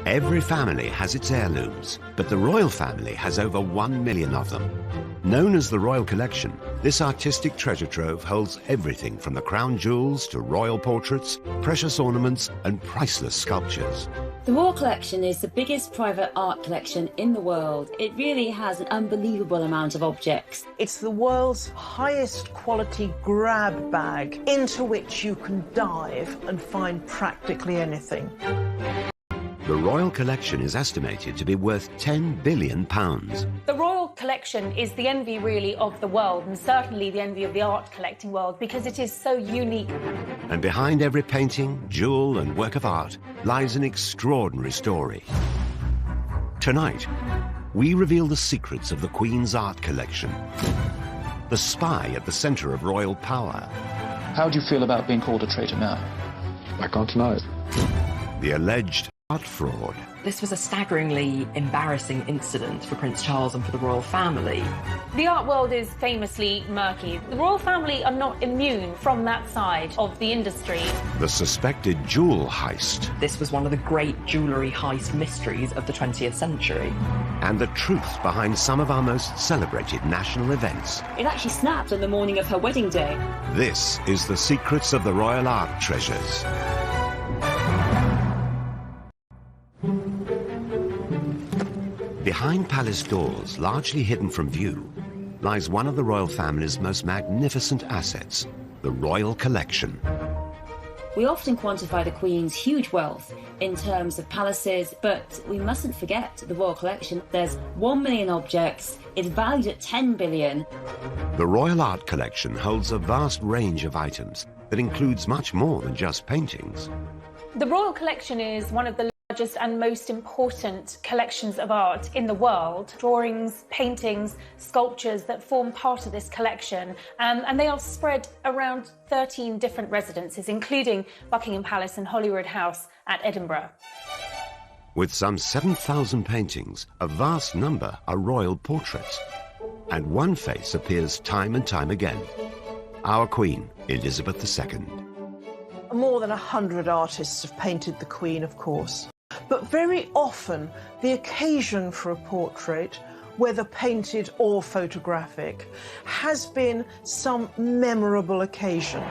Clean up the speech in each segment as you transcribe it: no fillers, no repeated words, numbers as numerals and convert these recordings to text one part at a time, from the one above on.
Every family has its heirlooms, but the royal family has over 1 million of them. Known as the Royal Collection, this artistic treasure trove holds everything from the crown jewels to royal portraits, precious ornaments and priceless sculptures. The Royal Collection is the biggest private art collection in the world. It really has an unbelievable amount of objects. It's the world's highest quality grab bag into which you can dive and find practically anything. The Royal Collection is estimated to be worth £10 billion. The Royal Collection is the envy, really, of the world, and certainly the envy of the art collecting world, because it is so unique. And behind every painting, jewel and work of art lies an extraordinary story. Tonight, we reveal the secrets of the Queen's art collection. The spy at the centre of royal power. How do you feel about being called a traitor now? I can't deny it. The alleged art fraud. This was a staggeringly embarrassing incident for Prince Charles and for the royal family. The art world is famously murky. The royal family are not immune from that side of the industry. The suspected jewel heist. This was one of the great jewellery heist mysteries of the 20th century. And the truth behind some of our most celebrated national events. It actually snapped on the morning of her wedding day. This is the secrets of the royal art treasures. Behind palace doors, largely hidden from view, lies one of the royal family's most magnificent assets, the Royal Collection. We often quantify the Queen's huge wealth in terms of palaces, but we mustn't forget the Royal Collection. There's 1 million objects, it's valued at 10 billion. The Royal Art Collection holds a vast range of items that includes much more than just paintings. The Royal Collection is one of the largest and most important collections of art in the world. Drawings, paintings, sculptures that form part of this collection, and they are spread around 13 different residences, including Buckingham Palace and Holyrood House at Edinburgh. With some 7,000 paintings, a vast number are royal portraits. And one face appears time and time again. Our Queen, Elizabeth II. More than 100 artists have painted the Queen, of course. But very often, the occasion for a portrait, whether painted or photographic, has been some memorable occasion.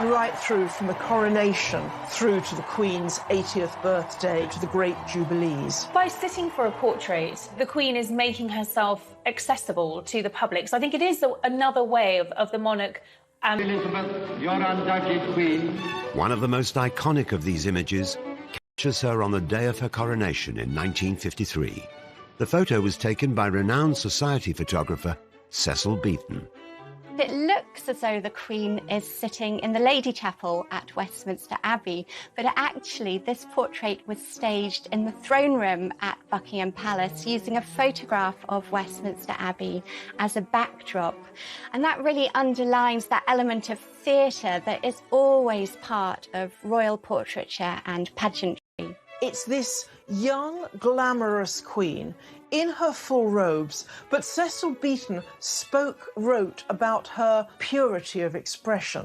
Right through from the coronation, through to the Queen's 80th birthday, to the great Jubilees. By sitting for a portrait, the Queen is making herself accessible to the public. So I think it is another way of the monarch. Elizabeth, your undoubted Queen. One of the most iconic of these images captures her on the day of her coronation in 1953. The photo was taken by renowned society photographer Cecil Beaton. It looks as though the Queen is sitting in the Lady Chapel at Westminster Abbey, but actually this portrait was staged in the throne room at Buckingham Palace using a photograph of Westminster Abbey as a backdrop. And that really underlines that element of theatre that is always part of royal portraiture and pageantry. It's this young, glamorous Queen in her full robes, but Cecil Beaton wrote about her purity of expression.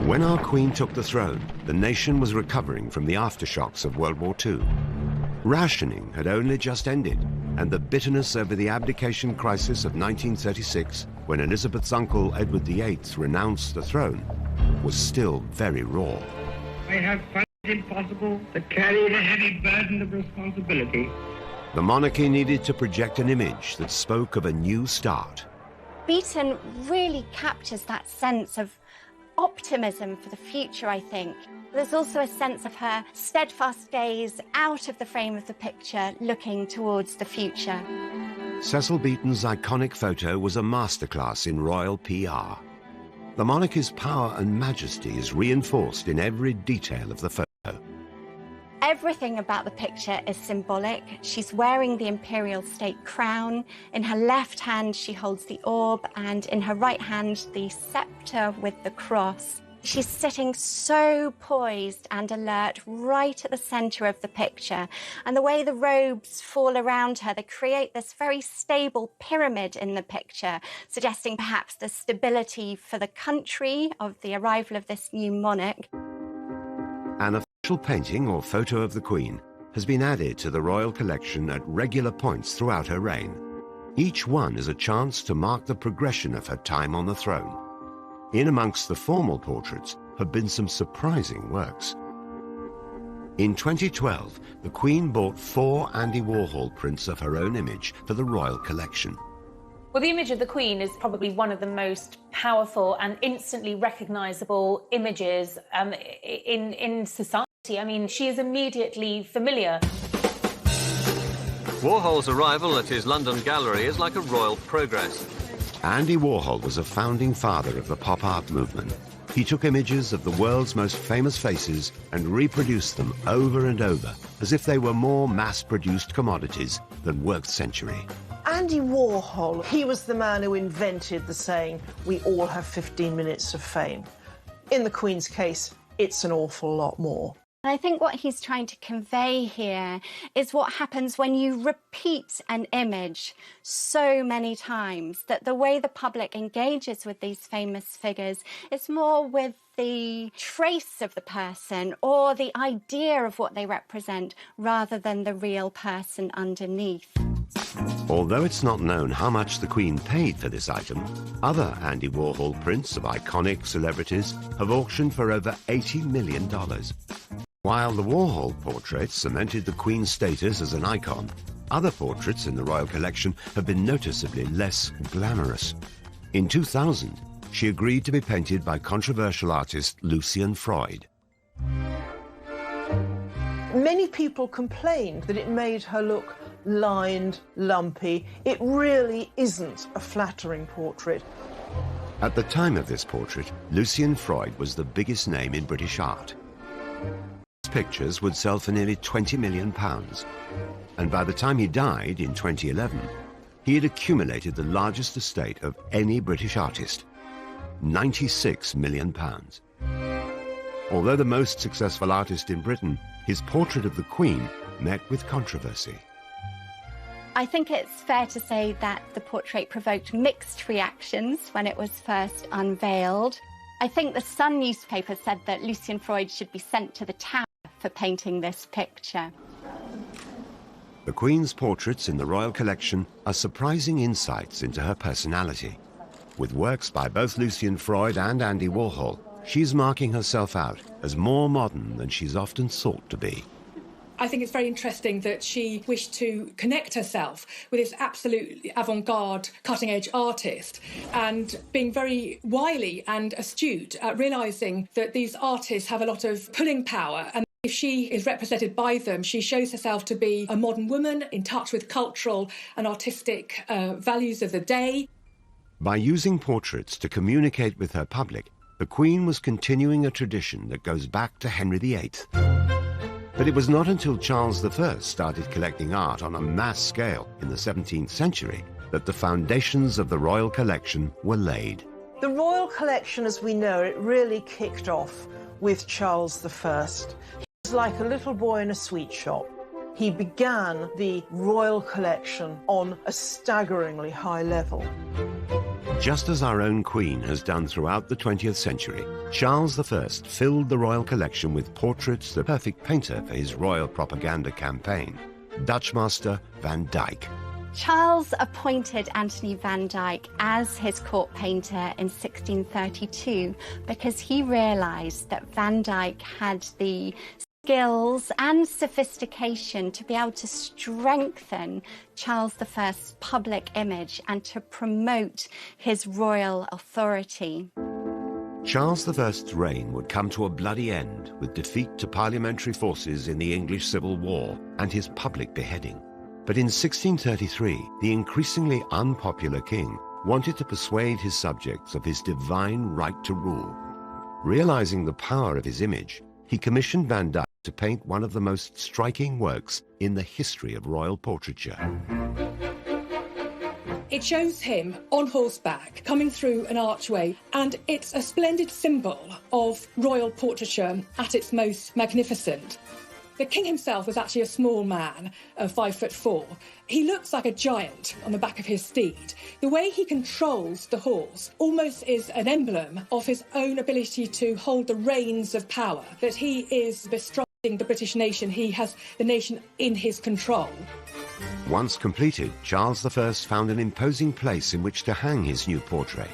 When our Queen took the throne, the nation was recovering from the aftershocks of World War II. Rationing had only just ended, and the bitterness over the abdication crisis of 1936, when Elizabeth's uncle Edward VIII renounced the throne, was still very raw. I have found it impossible to carry the heavy burden of responsibility. The monarchy needed to project an image that spoke of a new start. Beaton really captures that sense of optimism for the future, I think. There's also a sense of her steadfast gaze out of the frame of the picture, looking towards the future. Cecil Beaton's iconic photo was a masterclass in royal PR. The monarchy's power and majesty is reinforced in every detail of the photo. Everything about the picture is symbolic. She's wearing the imperial state crown. In her left hand, she holds the orb, and in her right hand, the scepter with the cross. She's sitting so poised and alert right at the centre of the picture. And the way the robes fall around her, they create this very stable pyramid in the picture, suggesting perhaps the stability for the country of the arrival of this new monarch. And a special painting or photo of the Queen has been added to the royal collection at regular points throughout her reign. Each one is a chance to mark the progression of her time on the throne. In amongst the formal portraits have been some surprising works. In 2012, the Queen bought 4 Andy Warhol prints of her own image for the royal collection. Well, the image of the Queen is probably one of the most powerful and instantly recognisable images in society. I mean, she is immediately familiar. Warhol's arrival at his London gallery is like a royal progress. Andy Warhol was a founding father of the pop art movement. He took images of the world's most famous faces and reproduced them over and over, as if they were more mass-produced commodities than worked century. Andy Warhol, he was the man who invented the saying, "We all have 15 minutes of fame." In the Queen's case, it's an awful lot more. And I think what he's trying to convey here is what happens when you repeat an image so many times, that the way the public engages with these famous figures is more with the trace of the person or the idea of what they represent rather than the real person underneath. Although it's not known how much the Queen paid for this item, other Andy Warhol prints of iconic celebrities have auctioned for over $80 million. While the Warhol portrait cemented the Queen's status as an icon, other portraits in the royal collection have been noticeably less glamorous. In 2000, she agreed to be painted by controversial artist Lucian Freud. Many people complained that it made her look lined, lumpy. It really isn't a flattering portrait. At the time of this portrait, Lucian Freud was the biggest name in British art. His pictures would sell for nearly £20 million, and by the time he died in 2011, he had accumulated the largest estate of any British artist, £96 million. Although the most successful artist in Britain, his portrait of the Queen met with controversy. I think it's fair to say that the portrait provoked mixed reactions when it was first unveiled. I think the Sun newspaper said that Lucian Freud should be sent to the Tower for painting this picture. The Queen's portraits in the royal collection are surprising insights into her personality. With works by both Lucian Freud and Andy Warhol, she's marking herself out as more modern than she's often thought to be. I think it's very interesting that she wished to connect herself with this absolute avant-garde, cutting-edge artist, and being very wily and astute at realising that these artists have a lot of pulling power, and if she is represented by them, she shows herself to be a modern woman in touch with cultural and artistic values of the day. By using portraits to communicate with her public, the Queen was continuing a tradition that goes back to Henry VIII. But it was not until Charles I started collecting art on a mass scale in the 17th century that the foundations of the royal collection were laid. The royal collection, as we know it, really kicked off with Charles I. He was like a little boy in a sweet shop. He began the royal collection on a staggeringly high level. Just as our own Queen has done throughout the 20th century, Charles I filled the royal collection with portraits, the perfect painter for his royal propaganda campaign, Dutch master Van Dyck. Charles appointed Anthony Van Dyck as his court painter in 1632 because he realised that Van Dyck had the skills and sophistication to be able to strengthen Charles I's public image and to promote his royal authority. Charles I's reign would come to a bloody end with defeat to parliamentary forces in the English Civil War and his public beheading. But in 1633, the increasingly unpopular king wanted to persuade his subjects of his divine right to rule. Realizing the power of his image, he commissioned Van Dyck to paint one of the most striking works in the history of royal portraiture. It shows him on horseback coming through an archway, and it's a splendid symbol of royal portraiture at its most magnificent. The king himself was actually a small man of 5'4". He looks like a giant on the back of his steed. The way he controls the horse almost is an emblem of his own ability to hold the reins of power, that he is bestride the British nation, he has the nation in his control. Once completed, Charles I found an imposing place in which to hang his new portrait.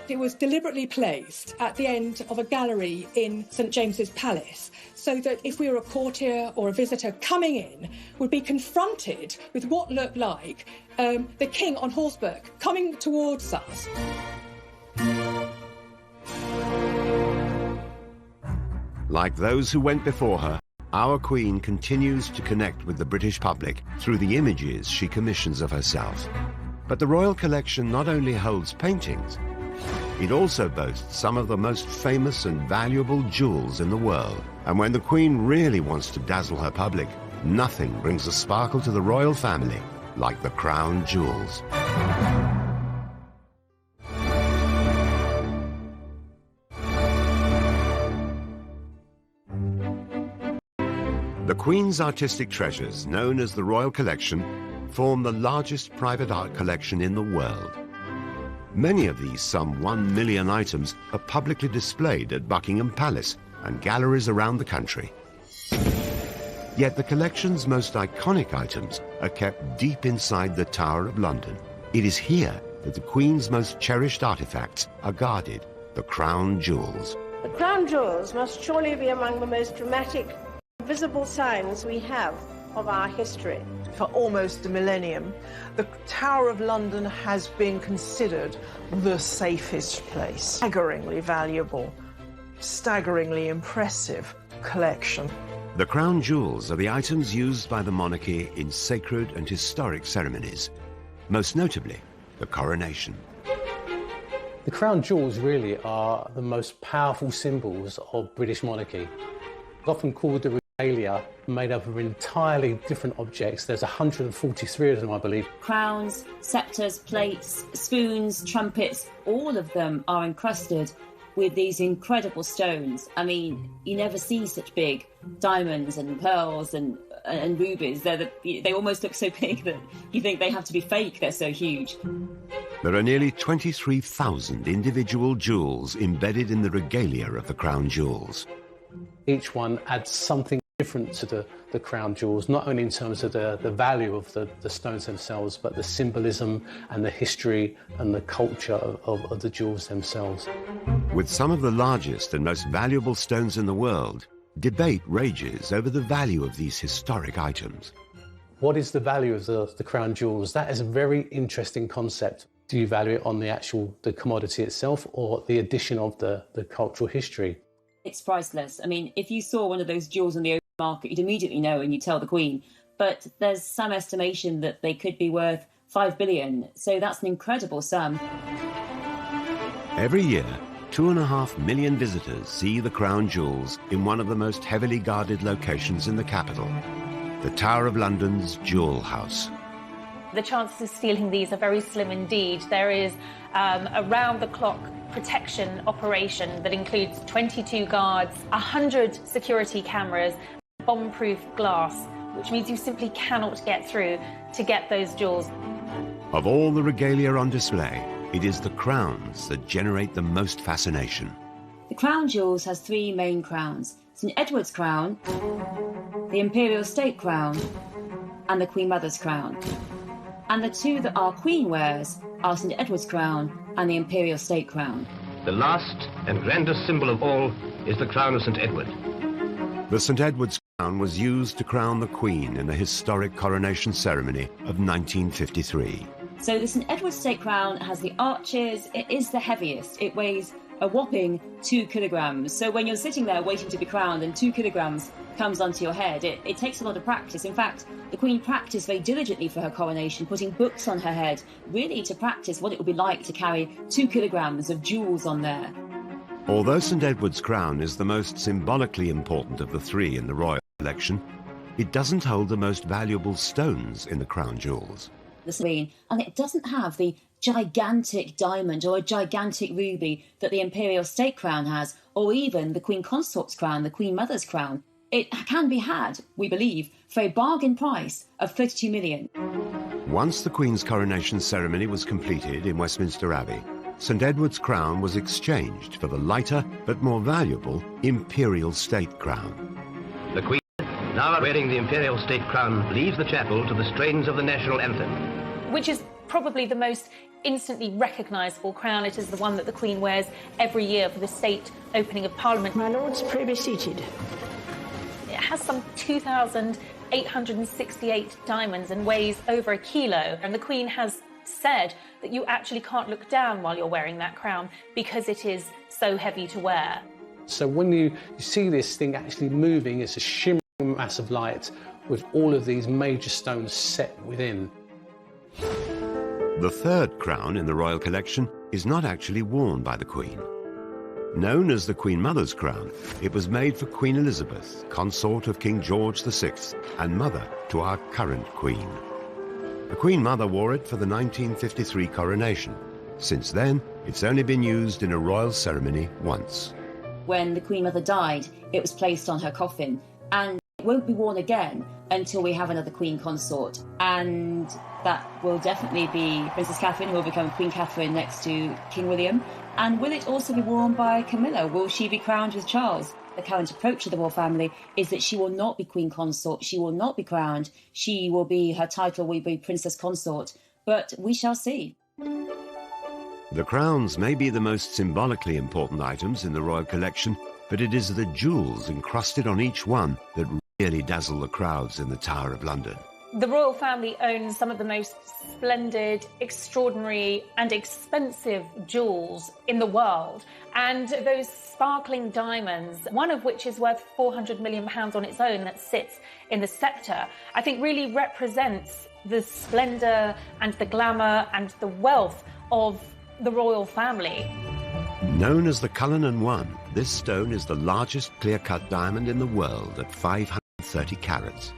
It was deliberately placed at the end of a gallery in St James's Palace, so that if we were a courtier or a visitor coming in, would be confronted with what looked like the king on horseback coming towards us. Like those who went before her, our Queen continues to connect with the British public through the images she commissions of herself. But the Royal Collection not only holds paintings, it also boasts some of the most famous and valuable jewels in the world. And when the Queen really wants to dazzle her public, nothing brings a sparkle to the royal family like the crown jewels. The Queen's artistic treasures, known as the Royal Collection, form the largest private art collection in the world. Many of these some 1 million items are publicly displayed at Buckingham Palace and galleries around the country. Yet the collection's most iconic items are kept deep inside the Tower of London. It is here that the Queen's most cherished artifacts are guarded, the crown jewels. The crown jewels must surely be among the most dramatic, visible signs we have of our history. For almost a millennium, the Tower of London has been considered the safest place. Staggeringly valuable, staggeringly impressive collection. The crown jewels are the items used by the monarchy in sacred and historic ceremonies, most notably the coronation. The crown jewels really are the most powerful symbols of British monarchy. Often called the regalia, made up of entirely different objects. There's 143 of them, I believe. Crowns, sceptres, plates, spoons, trumpets, all of them are encrusted with these incredible stones. I mean, you never see such big diamonds and pearls and rubies. They almost look so big that you think they have to be fake, they're so huge. There are nearly 23,000 individual jewels embedded in the regalia of the crown jewels. Each one adds something different to the crown jewels, not only in terms of the value of the stones themselves, but the symbolism and the history and the culture of the jewels themselves. With some of the largest and most valuable stones in the world, debate rages over the value of these historic items. What is the value of the crown jewels? That is a very interesting concept. Do you value it on the commodity itself or the addition of the cultural history? It's priceless. I mean, if you saw one of those jewels on the open market, you'd immediately know and you'd tell the Queen. But there's some estimation that they could be worth 5 billion. So that's an incredible sum. Every year, 2.5 million visitors see the crown jewels in one of the most heavily guarded locations in the capital, the Tower of London's Jewel House. The chances of stealing these are very slim indeed. There is a round-the-clock protection operation that includes 22 guards, 100 security cameras, bomb-proof glass, which means you simply cannot get through to get those jewels. Of all the regalia on display, it is the crowns that generate the most fascination. The crown jewels has 3 main crowns: St Edward's crown, the Imperial State crown, and the Queen Mother's crown. And the 2 that our Queen wears are St Edward's crown and the Imperial State crown. The last and grandest symbol of all is the crown of St Edward. The St Edward's crown was used to crown the Queen in the historic coronation ceremony of 1953. So the St Edward's State crown has the arches. It is the heaviest. It weighs a whopping 2 kilograms. So when you're sitting there waiting to be crowned and 2 kilograms comes onto your head, it takes a lot of practice. In fact, the Queen practiced very diligently for her coronation, putting books on her head, really to practice what it would be like to carry 2 kilograms of jewels on there. Although St Edward's crown is the most symbolically important of the 3 in the royal collection, it doesn't hold the most valuable stones in the crown jewels. And it doesn't have the gigantic diamond or a gigantic ruby that the Imperial State crown has, or even the Queen Consort's crown, the Queen Mother's crown. It can be had, we believe, for a bargain price of 32 million. Once the Queen's coronation ceremony was completed in Westminster Abbey, St Edward's crown was exchanged for the lighter but more valuable Imperial State crown. The Queen now wearing the imperial state crown, leaves the chapel to the strains of the national anthem. Which is probably the most instantly recognisable crown. It is the one that the Queen wears every year for the state opening of Parliament. My lords, pray be seated. It has some 2,868 diamonds and weighs over 1 kilo. And the Queen has said that you actually can't look down while you're wearing that crown because it is so heavy to wear. So when you see this thing actually moving, it's a shimmering mass of light with all of these major stones set within. The third crown in the royal collection is not actually worn by the Queen. Known as the Queen Mother's crown, it was made for Queen Elizabeth, consort of King George VI and mother to our current Queen. The Queen Mother wore it for the 1953 coronation. Since then, it's only been used in a royal ceremony once. When the Queen Mother died, it was placed on her coffin, and it won't be worn again until we have another Queen consort. And that will definitely be Princess Catherine, who will become Queen Catherine next to King William. And will it also be worn by Camilla? Will she be crowned with Charles? The current approach to the royal family is that she will not be Queen Consort, she will not be crowned, her title will be Princess Consort, but we shall see. The crowns may be the most symbolically important items in the royal collection, but it is the jewels encrusted on each one that really dazzle the crowds in the Tower of London. The royal family owns some of the most splendid, extraordinary and expensive jewels in the world. And those sparkling diamonds, one of which is worth £400 million on its own that sits in the sceptre, I think really represents the splendour and the glamour and the wealth of the royal family. Known as the Cullinan One, this stone is the largest clear-cut diamond in the world at 530 carats.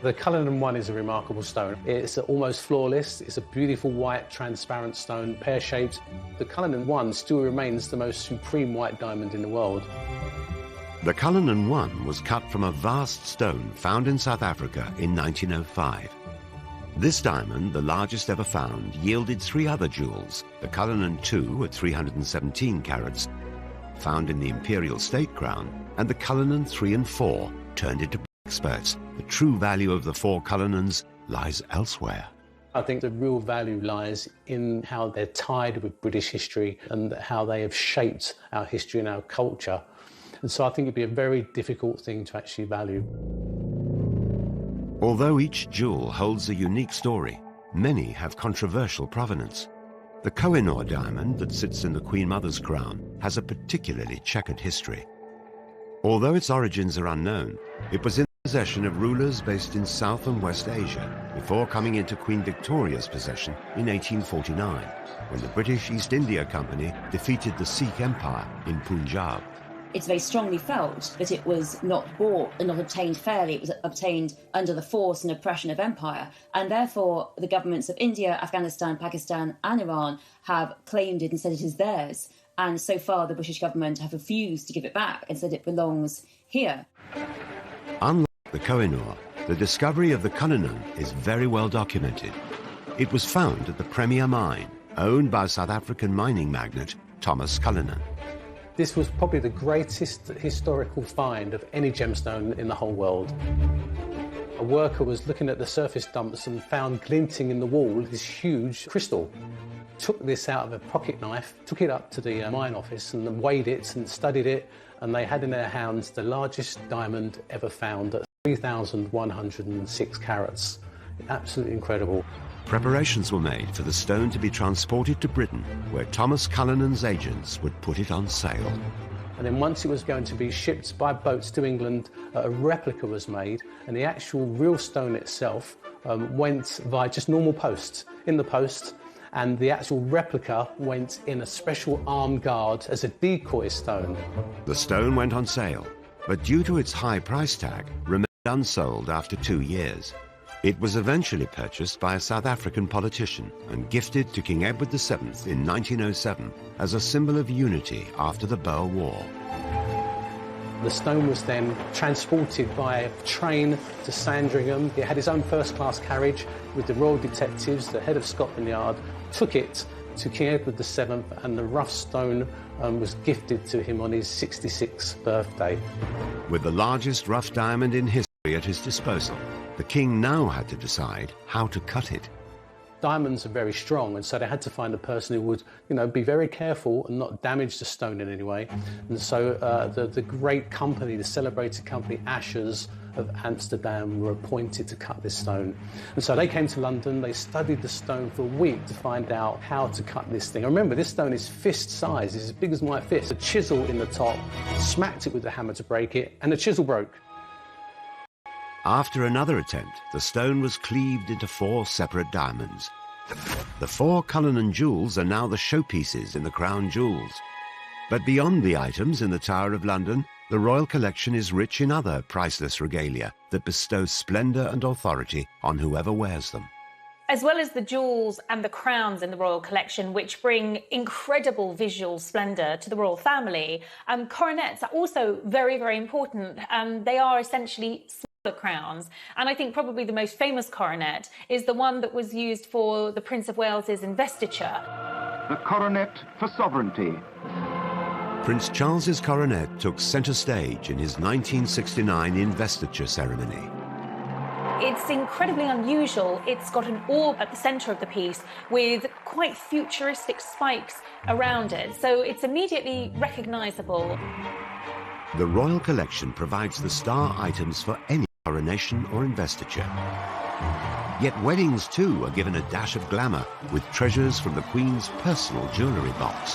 The Cullinan One is a remarkable stone. It's almost flawless. It's a beautiful white, transparent stone, pear-shaped. The Cullinan One still remains the most supreme white diamond in the world. The Cullinan One was cut from a vast stone found in South Africa in 1905. This diamond, the largest ever found, yielded 3 other jewels, the Cullinan II at 317 carats, found in the imperial state crown, and the Cullinan III and IV, turned into experts. The true value of the 4 Cullinans lies elsewhere. I think the real value lies in how they're tied with British history and how they have shaped our history and our culture. And so I think it'd be a very difficult thing to actually value. Although each jewel holds a unique story, many have controversial provenance. The Koh-i-Noor diamond that sits in the Queen Mother's crown has a particularly checkered history. Although its origins are unknown, it was in possession of rulers based in South and West Asia before coming into Queen Victoria's possession in 1849, when the British East India Company defeated the Sikh Empire in Punjab. It's very strongly felt that it was not bought and not obtained fairly. It was obtained under the force and oppression of empire, and therefore the governments of India, Afghanistan, Pakistan and Iran have claimed it and said it is theirs. And so far the British government have refused to give it back and said it belongs here. Unlike the Koh-i-Noor, the discovery of the Cullinan is very well documented. It was found at the Premier Mine, owned by South African mining magnate Thomas Cullinan. This was probably the greatest historical find of any gemstone in the whole world. A worker was looking at the surface dumps and found glinting in the wall this huge crystal. Took this out of a pocket knife, took it up to the mine office and weighed it and studied it, and they had in their hands the largest diamond ever found at 3,106 carats. Absolutely incredible. Preparations were made for the stone to be transported to Britain, where Thomas Cullinan's agents would put it on sale. And then once it was going to be shipped by boats to England, a replica was made, and the actual real stone itself went via just normal posts in the post, and the actual replica went in a special armed guard as a decoy stone. The stone went on sale, but due to its high price tag, remained unsold after 2 years. It was eventually purchased by a South African politician and gifted to King Edward VII in 1907 as a symbol of unity after the Boer War. The stone was then transported by train to Sandringham. It had its own first-class carriage with the Royal Detectives. The head of Scotland Yard took it to King Edward VII, and the rough stone was gifted to him on his 66th birthday. With the largest rough diamond in history at his disposal. The king now had to decide how to cut it. Diamonds are very strong, and so they had to find a person who would, be very careful and not damage the stone in any way. And so the great company, the celebrated company Ashers of Amsterdam, were appointed to cut this stone. And so they came to London, they studied the stone for a week to find out how to cut this thing. And remember, this stone is fist size, it's as big as my fist. A chisel in the top, smacked it with the hammer to break it, and the chisel broke. After another attempt, the stone was cleaved into 4 separate diamonds. The 4 Cullinan jewels are now the showpieces in the crown jewels. But beyond the items in the Tower of London, the royal collection is rich in other priceless regalia that bestow splendour and authority on whoever wears them. As well as the jewels and the crowns in the royal collection, which bring incredible visual splendour to the royal family, coronets are also very, very important. They are essentially smaller crowns, and I think probably the most famous coronet is the one that was used for the Prince of Wales's investiture. The coronet for sovereignty. Prince Charles's coronet took centre stage in his 1969 investiture ceremony. It's incredibly unusual. It's got an orb at the centre of the piece with quite futuristic spikes around it, so it's immediately recognisable. The royal collection provides the star items for any coronation or investiture. Yet weddings too are given a dash of glamour with treasures from the Queen's personal jewellery box.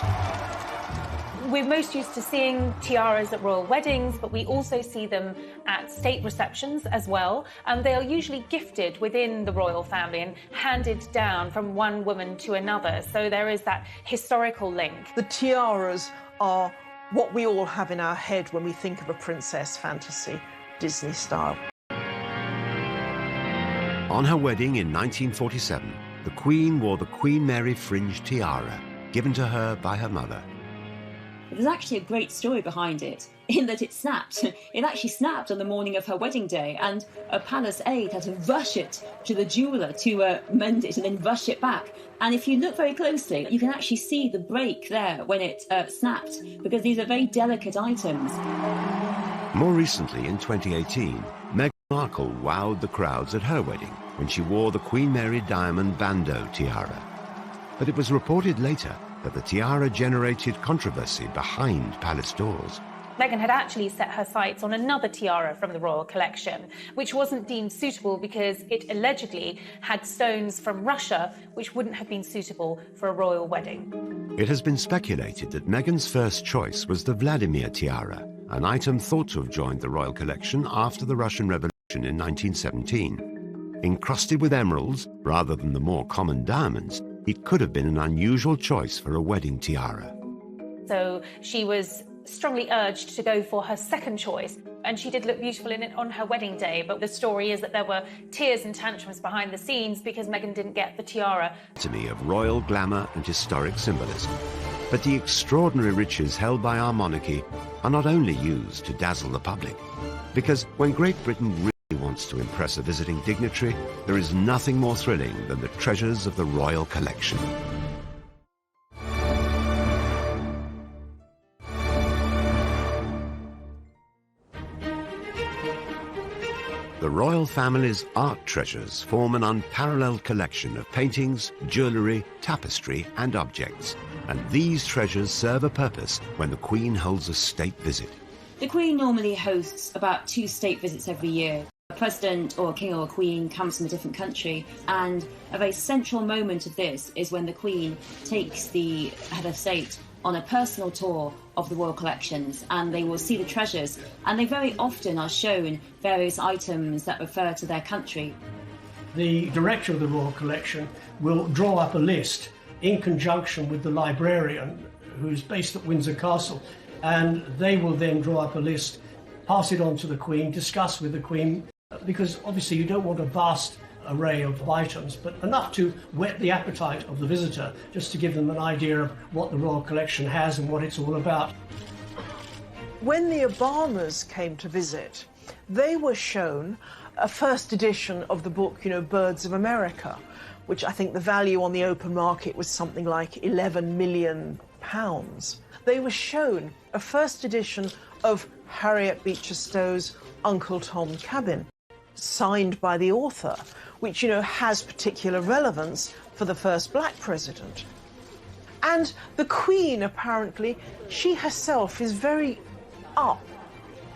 We're most used to seeing tiaras at royal weddings, but we also see them at state receptions as well. And they are usually gifted within the royal family and handed down from one woman to another. So there is that historical link. The tiaras are what we all have in our head when we think of a princess fantasy, Disney style. On her wedding in 1947, the Queen wore the Queen Mary fringe tiara, given to her by her mother. There's actually a great story behind it, in that it snapped. It actually snapped on the morning of her wedding day, and a palace aide had to rush it to the jeweller to mend it and then rush it back. And if you look very closely, you can actually see the break there when it snapped, because these are very delicate items. More recently, in 2018, Meghan Markle wowed the crowds at her wedding when she wore the Queen Mary diamond bandeau tiara. But it was reported later that the tiara generated controversy behind palace doors. Meghan had actually set her sights on another tiara from the royal collection, which wasn't deemed suitable because it allegedly had stones from Russia, which wouldn't have been suitable for a royal wedding. It has been speculated that Meghan's first choice was the Vladimir tiara, an item thought to have joined the royal collection after the Russian Revolution in 1917. Encrusted with emeralds, rather than the more common diamonds, it could have been an unusual choice for a wedding tiara. So she was strongly urged to go for her second choice, and she did look beautiful in it on her wedding day, but the story is that there were tears and tantrums behind the scenes because Meghan didn't get the tiara. To me, of royal glamour and historic symbolism. But the extraordinary riches held by our monarchy are not only used to dazzle the public, because when Great Britain really wants to impress a visiting dignitary, there is nothing more thrilling than the treasures of the royal collection. The royal family's art treasures form an unparalleled collection of paintings, jewellery, tapestry and objects. And these treasures serve a purpose when the Queen holds a state visit. The Queen normally hosts about 2 state visits every year. A president or a king or a queen comes from a different country, and a very central moment of this is when the Queen takes the head of state on a personal tour of the royal collections, and they will see the treasures, and they very often are shown various items that refer to their country. The director of the royal collection will draw up a list in conjunction with the librarian who's based at Windsor Castle, and they will then draw up a list, pass it on to the Queen, discuss with the Queen, because obviously you don't want a vast array of items, but enough to whet the appetite of the visitor, just to give them an idea of what the royal collection has and what it's all about. When the Obamas came to visit, they were shown a first edition of the book, Birds of America, which I think the value on the open market was something like £11 million. They were shown a first edition of Harriet Beecher Stowe's Uncle Tom's Cabin. signed by the author, which, you know, has particular relevance for the first black president. And the Queen, apparently, she herself is very up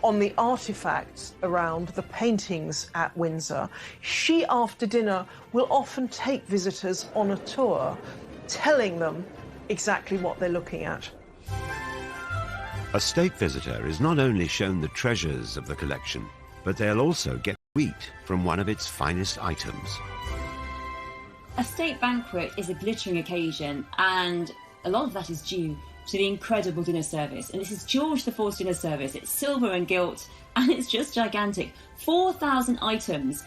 on the artifacts around the paintings at Windsor. She, after dinner, will often take visitors on a tour, telling them exactly what they're looking at. A state visitor is not only shown the treasures of the collection, but they'll also get wheat from one of its finest items. A state banquet is a glittering occasion, and a lot of that is due to the incredible dinner service. And this is George IV's dinner service. It's silver and gilt, and it's just gigantic. 4,000 items.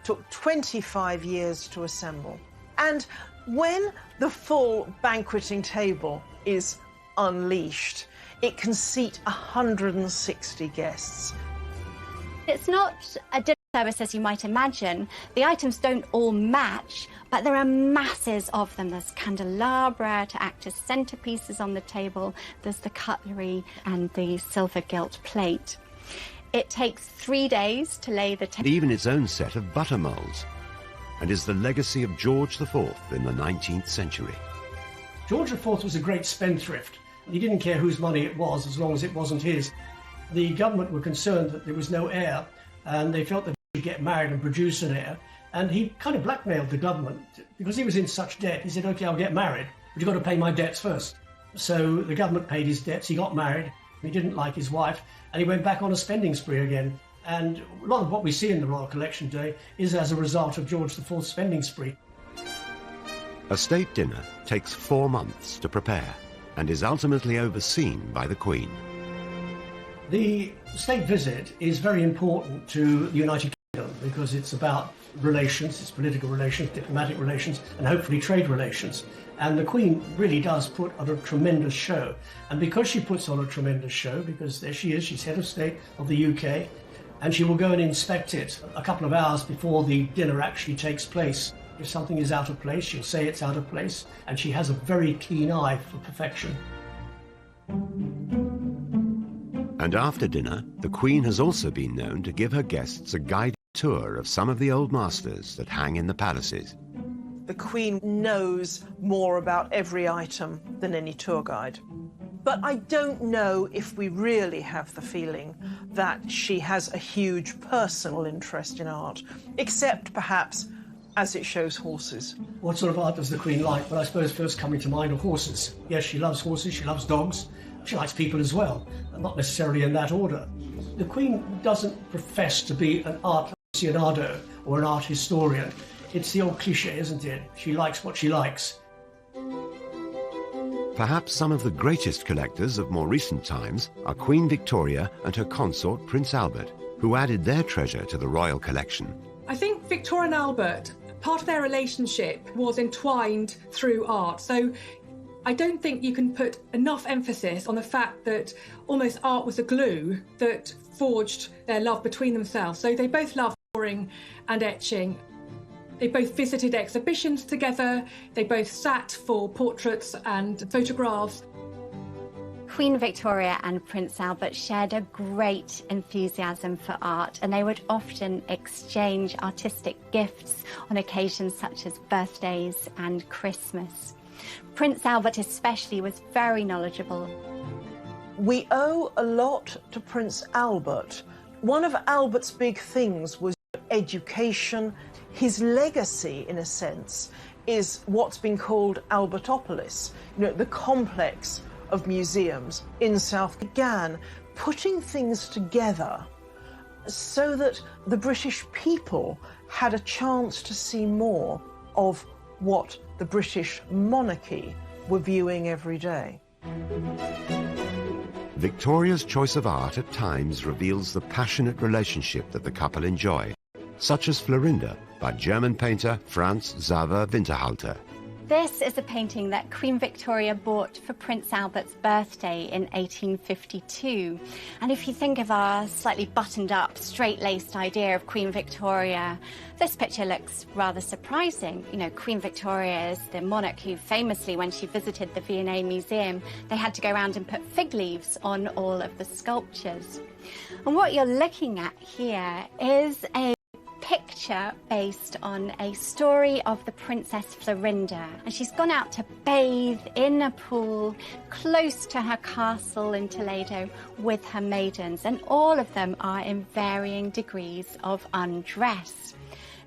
Took 25 years to assemble. And when the full banqueting table is unleashed, it can seat 160 guests. It's not a dinner service as you might imagine. The items don't all match, but there are masses of them. There's candelabra to act as centerpieces on the table. There's the cutlery and the silver gilt plate. It takes 3 days to lay the table. Even its own set of butter molds, and is the legacy of George IV in the 19th century. George IV was a great spendthrift. He didn't care whose money it was as long as it wasn't his. The government were concerned that there was no heir, and they felt that he should get married and produce an heir. And he kind of blackmailed the government because he was in such debt. He said, OK, I'll get married, but you've got to pay my debts first. So the government paid his debts, he got married, he didn't like his wife, and he went back on a spending spree again. And a lot of what we see in the Royal Collection today is as a result of George IV's spending spree. A state dinner takes 4 months to prepare and is ultimately overseen by the Queen. The state visit is very important to the United Kingdom because it's about relations, it's political relations, diplomatic relations, and hopefully trade relations. And the Queen really does put on a tremendous show. And because she puts on a tremendous show, because there she is, she's head of state of the UK, and she will go and inspect it a couple of hours before the dinner actually takes place. If something is out of place, she'll say it's out of place, and she has a very keen eye for perfection. And after dinner, the Queen has also been known to give her guests a guided tour of some of the old masters that hang in the palaces. The Queen knows more about every item than any tour guide. But I don't know if we really have the feeling that she has a huge personal interest in art, except perhaps as it shows horses. What sort of art does the Queen like? Well, I suppose first coming to mind are horses. Yes, she loves horses, she loves dogs, she likes people as well, not necessarily in that order. The Queen doesn't profess to be an art aficionado or an art historian. It's the old cliché, isn't it? She likes what she likes. Perhaps some of the greatest collectors of more recent times are Queen Victoria and her consort Prince Albert, who added their treasure to the royal collection. I think Victoria and Albert, part of their relationship was entwined through art. So I don't think you can put enough emphasis on the fact that almost art was a glue that forged their love between themselves. So they both loved drawing and etching. They both visited exhibitions together. They both sat for portraits and photographs. Queen Victoria and Prince Albert shared a great enthusiasm for art, and they would often exchange artistic gifts on occasions such as birthdays and Christmas. Prince Albert especially was very knowledgeable. We owe a lot to Prince Albert. One of Albert's big things was education. His legacy, in a sense, is what's been called Albertopolis, the complex of museums in South began putting things together so that the British people had a chance to see more of what the British monarchy were viewing every day. Victoria's choice of art at times reveals the passionate relationship that the couple enjoy, such as Florinda by German painter Franz Xaver Winterhalter. This is a painting that Queen Victoria bought for Prince Albert's birthday in 1852. And if you think of our slightly buttoned up, straight-laced idea of Queen Victoria, this picture looks rather surprising. Queen Victoria is the monarch who famously, when she visited the V&A Museum, they had to go around and put fig leaves on all of the sculptures. And what you're looking at here is a picture based on a story of the Princess Florinda, and she's gone out to bathe in a pool close to her castle in Toledo with her maidens, and all of them are in varying degrees of undress.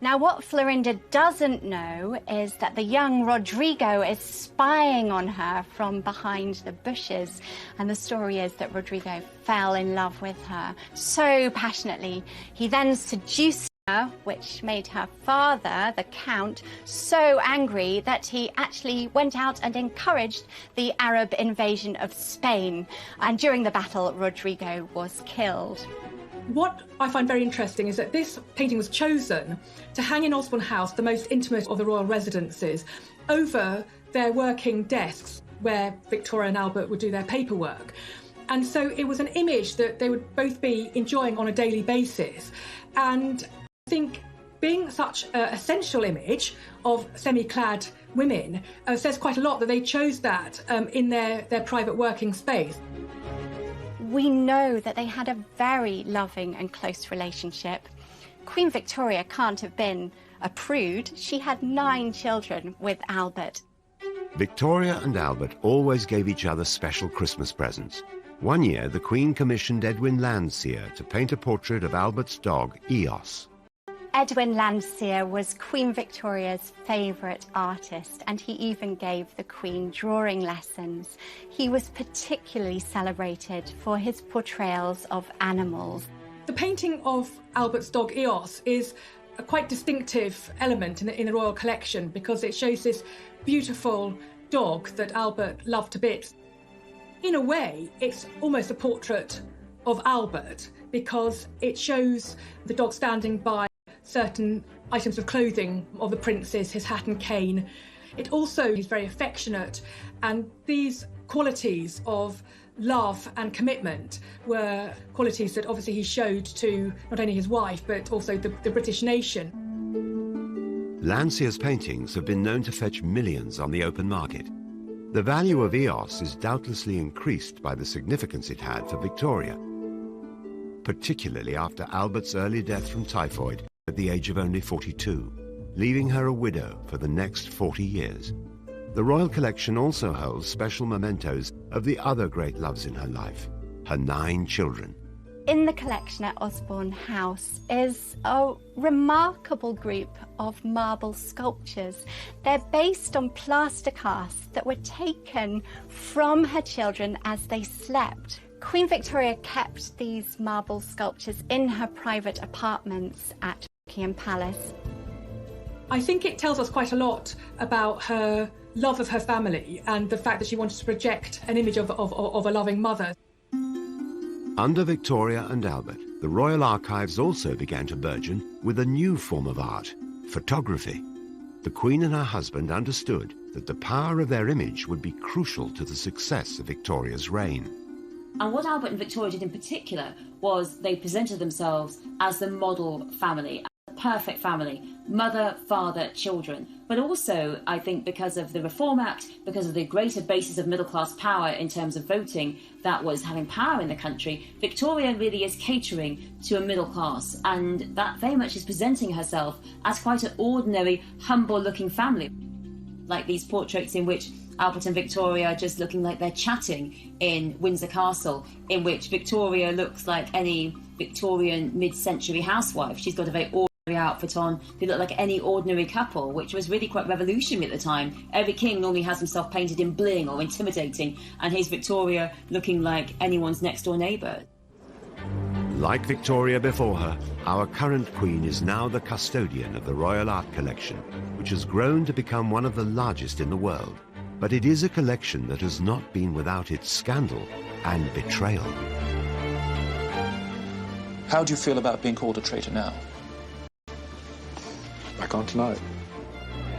Now, what Florinda doesn't know is that the young Rodrigo is spying on her from behind the bushes. And the story is that Rodrigo fell in love with her so passionately. He then seduced her, which made her father, the Count, so angry that he actually went out and encouraged the Arab invasion of Spain. And during the battle, Rodrigo was killed. What I find very interesting is that this painting was chosen to hang in Osborne House, the most intimate of the royal residences, over their working desks where Victoria and Albert would do their paperwork. And so it was an image that they would both be enjoying on a daily basis. And I think being such an essential image of semi-clad women says quite a lot that they chose that in their private working space. We know that they had a very loving and close relationship. Queen Victoria can't have been a prude. She had 9 children with Albert. Victoria and Albert always gave each other special Christmas presents. One year, the Queen commissioned Edwin Landseer to paint a portrait of Albert's dog, Eos. Edwin Landseer was Queen Victoria's favourite artist, and he even gave the Queen drawing lessons. He was particularly celebrated for his portrayals of animals. The painting of Albert's dog Eos is a quite distinctive element in the royal collection because it shows this beautiful dog that Albert loved to bits. In a way, it's almost a portrait of Albert because it shows the dog standing by certain items of clothing of the princes, his hat and cane. It also is very affectionate, and these qualities of love and commitment were qualities that obviously he showed to not only his wife but also the British nation. Landseer's paintings have been known to fetch millions on the open market. The value of Eos is doubtlessly increased by the significance it had for Victoria, particularly after Albert's early death from typhoid at the age of only 42, leaving her a widow for the next 40 years. The Royal Collection also holds special mementos of the other great loves in her life, her 9 children. In the collection at Osborne House is a remarkable group of marble sculptures. They're based on plaster casts that were taken from her children as they slept. Queen Victoria kept these marble sculptures in her private apartments at Buckingham Palace. I think it tells us quite a lot about her love of her family and the fact that she wanted to project an image of a loving mother. Under Victoria and Albert, the Royal Archives also began to burgeon with a new form of art, photography. The Queen and her husband understood that the power of their image would be crucial to the success of Victoria's reign. And what Albert and Victoria did in particular was they presented themselves as the model family, the perfect family, mother, father, children. But also, I think because of the Reform Act, because of the greater basis of middle-class power in terms of voting that was having power in the country, Victoria really is catering to a middle class, and that very much is presenting herself as quite an ordinary, humble-looking family. Like these portraits in which Albert and Victoria are just looking like they're chatting in Windsor Castle, in which Victoria looks like any Victorian mid-century housewife. She's got a very ordinary outfit on. They look like any ordinary couple, which was really quite revolutionary at the time. Every king normally has himself painted in bling or intimidating, and here's Victoria looking like anyone's next-door neighbour. Like Victoria before her, our current Queen is now the custodian of the Royal Art Collection, which has grown to become one of the largest in the world. But it is a collection that has not been without its scandal and betrayal. How do you feel about being called a traitor now? I can't deny it.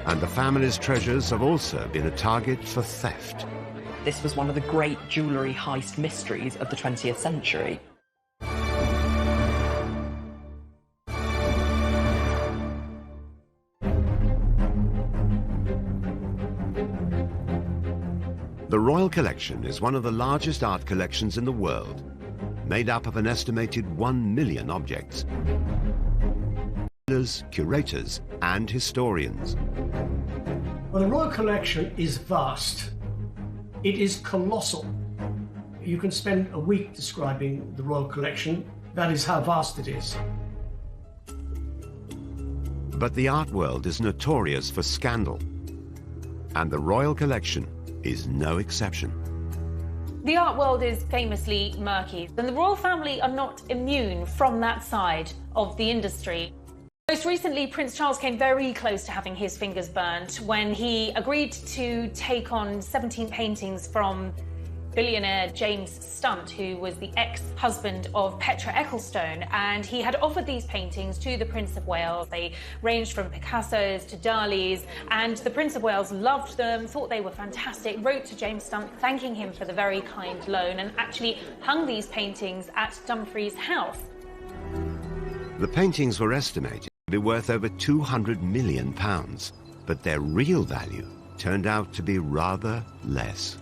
And the family's treasures have also been a target for theft. This was one of the great jewellery heist mysteries of the 20th century. The Royal Collection is one of the largest art collections in the world, made up of an estimated 1 million objects. collectors, curators, and historians. Well, the Royal Collection is vast. It is colossal. You can spend a week describing the Royal Collection. That is how vast it is. But the art world is notorious for scandal, and the Royal Collection is no exception. The art world is famously murky, and the royal family are not immune from that side of the industry. Most recently, Prince Charles came very close to having his fingers burnt when he agreed to take on 17 paintings from billionaire James Stunt, who was the ex-husband of Petra Ecclestone, and he had offered these paintings to the Prince of Wales. They ranged from Picassos to Dalis, and the Prince of Wales loved them, thought they were fantastic, wrote to James Stunt thanking him for the very kind loan, and actually hung these paintings at Dumfries House. The paintings were estimated to be worth over £200 million, but their real value turned out to be rather less.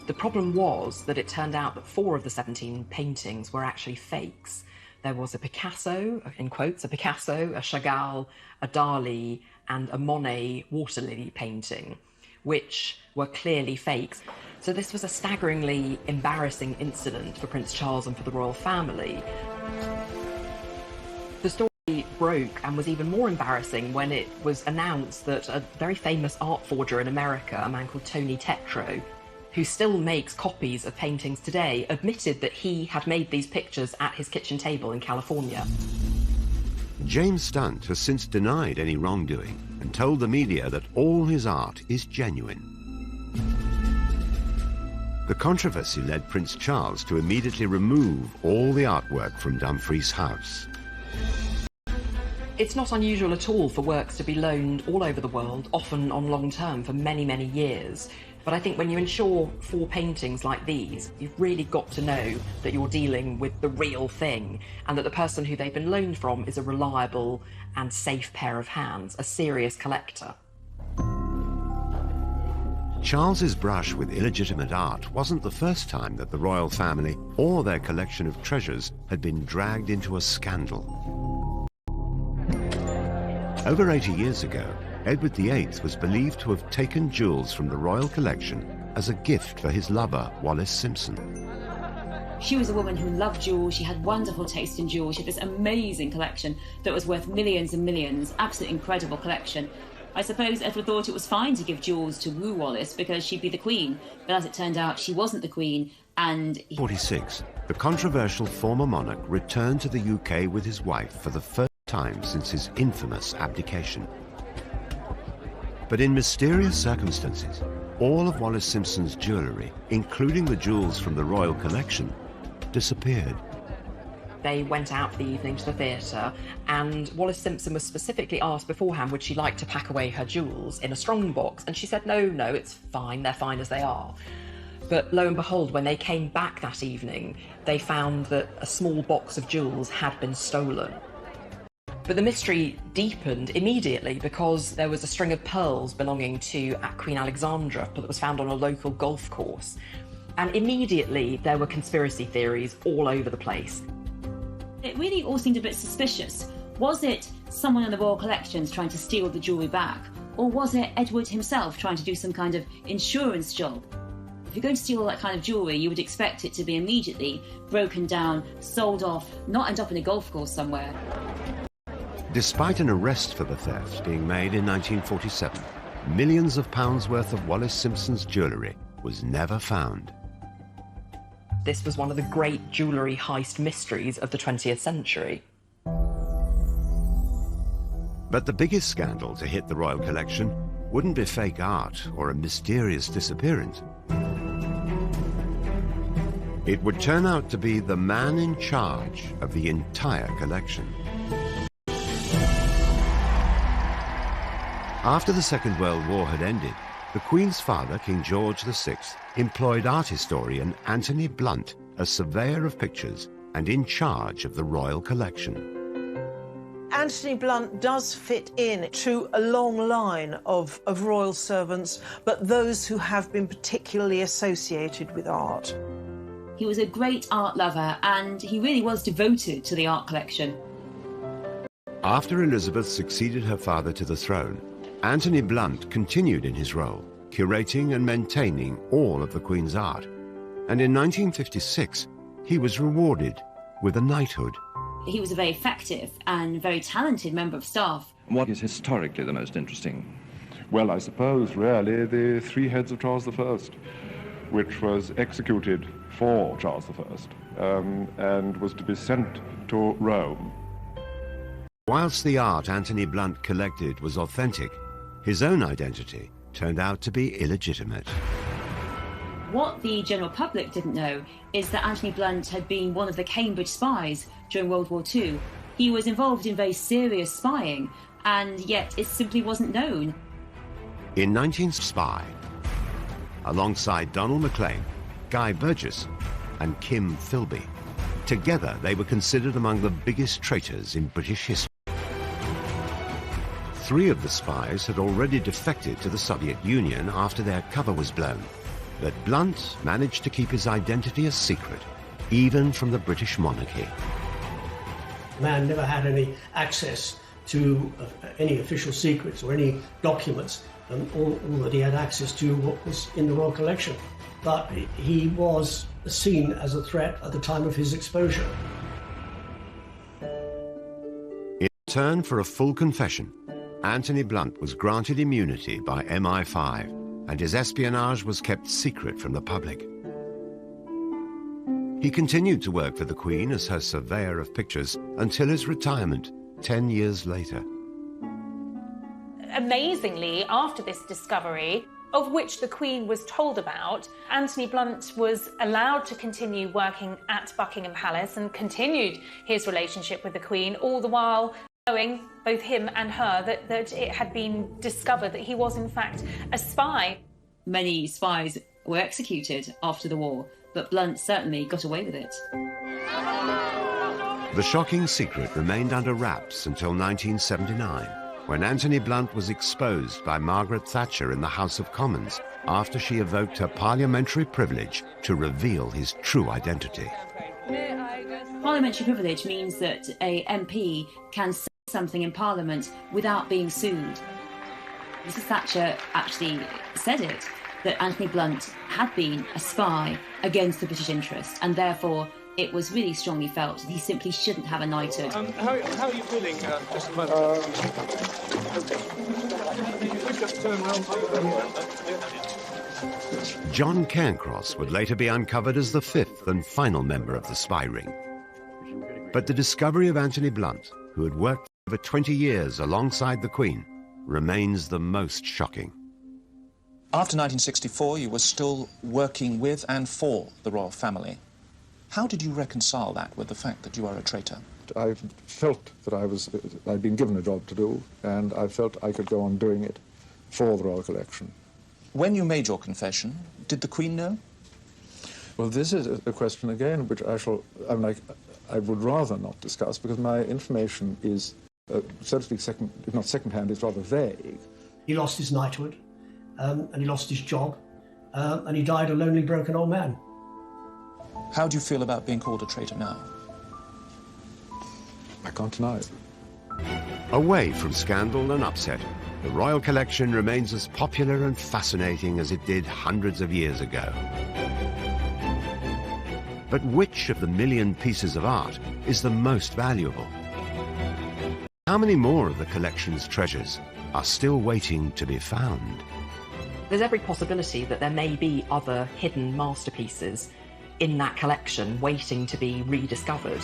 The problem was that it turned out that 4 of the 17 paintings were actually fakes. There was a Picasso, in quotes, a Picasso, a Chagall, a Dali, and a Monet water lily painting, which were clearly fakes. So this was a staggeringly embarrassing incident for Prince Charles and for the royal family. The story broke and was even more embarrassing when it was announced that a very famous art forger in America, a man called Tony Tetreault, who still makes copies of paintings today, admitted that he had made these pictures at his kitchen table in California. James Stunt has since denied any wrongdoing and told the media that all his art is genuine. The controversy led Prince Charles to immediately remove all the artwork from Dumfries House. It's not unusual at all for works to be loaned all over the world, often on long term for many, many years. But I think when you insure 4 paintings like these, you've really got to know that you're dealing with the real thing and that the person who they've been loaned from is a reliable and safe pair of hands, a serious collector. Charles's brush with illegitimate art wasn't the first time that the royal family or their collection of treasures had been dragged into a scandal. Over 80 years ago, Edward VIII was believed to have taken jewels from the royal collection as a gift for his lover, Wallis Simpson. She was a woman who loved jewels. She had wonderful taste in jewels. She had this amazing collection that was worth millions and millions. Absolutely incredible collection. I suppose Edward thought it was fine to give jewels to woo Wallis because she'd be the queen. But as it turned out, she wasn't the queen, and... 46. The controversial former monarch returned to the UK with his wife for the first time since his infamous abdication. But in mysterious circumstances, all of Wallis Simpson's jewellery, including the jewels from the royal collection, disappeared. They went out for the evening to the theatre, and Wallis Simpson was specifically asked beforehand would she like to pack away her jewels in a strong box, and she said no, it's fine, they're fine as they are. But lo and behold, when they came back that evening, they found that a small box of jewels had been stolen. But the mystery deepened immediately because there was a string of pearls belonging to Queen Alexandra that was found on a local golf course. And immediately there were conspiracy theories all over the place. It really all seemed a bit suspicious. Was it someone in the royal collections trying to steal the jewellery back? Or was it Edward himself trying to do some kind of insurance job? If you're going to steal all that kind of jewellery, you would expect it to be immediately broken down, sold off, not end up in a golf course somewhere. Despite an arrest for the theft being made in 1947, millions of pounds worth of Wallis Simpson's jewellery was never found. This was one of the great jewellery heist mysteries of the 20th century. But the biggest scandal to hit the royal collection wouldn't be fake art or a mysterious disappearance. It would turn out to be the man in charge of the entire collection. After the Second World War had ended, the Queen's father, King George VI, employed art historian Anthony Blunt as surveyor of pictures and in charge of the royal collection. Anthony Blunt does fit in to a long line of royal servants, but those who have been particularly associated with art. He was a great art lover and he really was devoted to the art collection. After Elizabeth succeeded her father to the throne, Anthony Blunt continued in his role, curating and maintaining all of the Queen's art. And in 1956, he was rewarded with a knighthood. He was a very effective and very talented member of staff. What is historically the most interesting? Well, I suppose really the three heads of Charles I, which was executed for Charles I and was to be sent to Rome. Whilst the art Anthony Blunt collected was authentic, his own identity turned out to be illegitimate. What the general public didn't know is that Anthony Blunt had been one of the Cambridge spies during World War II. He was involved in very serious spying, and yet it simply wasn't known. In 19spy, alongside Donald Maclean, Guy Burgess, and Kim Philby, together they were considered among the biggest traitors in British history. 3 of the spies had already defected to the Soviet Union after their cover was blown. But Blunt managed to keep his identity a secret, even from the British monarchy. The man never had any access to any official secrets or any documents. All that he had access to was in the Royal Collection. But he was seen as a threat at the time of his exposure. In return for a full confession, Anthony Blunt was granted immunity by MI5, and his espionage was kept secret from the public. He continued to work for the Queen as her surveyor of pictures until his retirement 10 years later. Amazingly, after this discovery, of which the Queen was told about, Anthony Blunt was allowed to continue working at Buckingham Palace and continued his relationship with the Queen, all the while knowing, both him and her, that it had been discovered that he was in fact a spy. Many spies were executed after the war, but Blunt certainly got away with it. The shocking secret remained under wraps until 1979, when Anthony Blunt was exposed by Margaret Thatcher in the House of Commons after she evoked her parliamentary privilege to reveal his true identity. Parliamentary privilege means that a MP can say something in Parliament without being sued. Mrs. Thatcher actually said it, that Anthony Blunt had been a spy against the British interest, and therefore it was really strongly felt that he simply shouldn't have a knighthood. How are you feeling? Just a moment. Just turn around. John Cairncross would later be uncovered as the 5th and final member of the spy ring. But the discovery of Anthony Blunt, who had worked for over 20 years alongside the Queen, remains the most shocking. After 1964, you were still working with and for the royal family. How did you reconcile that with the fact that you are a traitor? I felt that I'd been given a job to do, and I felt I could go on doing it for the Royal Collection. When you made your confession, did the Queen know? Well, this is a question again which I would rather not discuss, because my information is, so to speak, if not second-hand, it's rather vague. He lost his knighthood, and he lost his job, and he died a lonely, broken old man. How do you feel about being called a traitor now? I can't deny it. Away from scandal and upset, the Royal Collection remains as popular and fascinating as it did hundreds of years ago. But which of the million pieces of art is the most valuable? How many more of the collection's treasures are still waiting to be found? There's every possibility that there may be other hidden masterpieces in that collection waiting to be rediscovered.